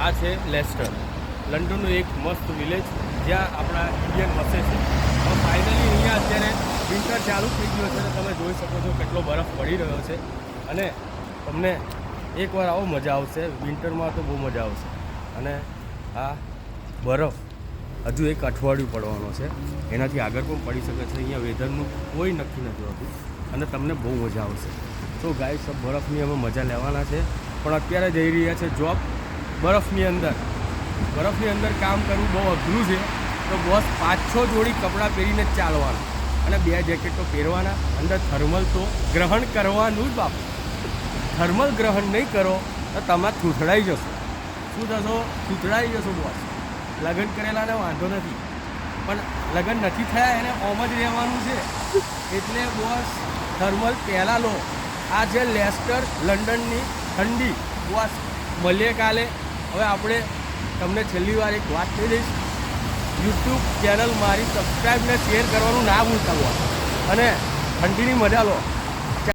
આ છે લેસ્ટર, લંડનનું એક મસ્ત વિલેજ જ્યાં આપણા ઇન્ડિયન વસે છે. હવે ફાઇનલી અહીંયા અત્યારે વિન્ટર ચાલુ થઈ ગયો છે. તમે જોઈ શકો છો કેટલો બરફ પડી રહ્યો છે. અને તમને એકવાર આવો મજા આવશે. વિન્ટરમાં તો બહુ મજા આવશે. અને આ બરફ હજુ એક અઠવાડિયું પડવાનો છે, એનાથી આગળ પણ પડી શકે છે. અહીંયા વેધરનું કોઈ નક્કી નથી હોતું અને તમને બહુ મજા આવશે. તો ગાઈસ બરફની અમે મજા લેવાના છે, પણ અત્યારે જઈ રહ્યા છે જોબ બરફની અંદર કામ કરવું બહુ અઘરું છે. તો બસ 5-6 જોડી કપડાં પહેરીને જ ચાલવાના અને 2 જેકેટો પહેરવાના. અંદર થર્મલ તો ગ્રહણ કરવાનું જ બાપુ. થર્મલ ગ્રહણ નહીં કરો તો તમે થૂથડાઈ જશો. શું થશો? થૂથડાઈ જશો બોસ. લગ્ન કરેલાને વાંધો નથી, પણ લગ્ન નથી થયા એને ઓમ જ રહેવાનું છે. એટલે બોસ થર્મલ પહેલાં લો. આ છે લેસ્ટર, લંડનની ઠંડી. બોસ મળીએ કાલે. હવે આપણે તમને છેલ્લી વાર એક વાત કહી દઈશ, યુટ્યુબ ચેનલ મારી સબસ્ક્રાઈબ ને શેર કરવાનું ના ભૂલતા બોસ. અને ઠંડીની મજા લો.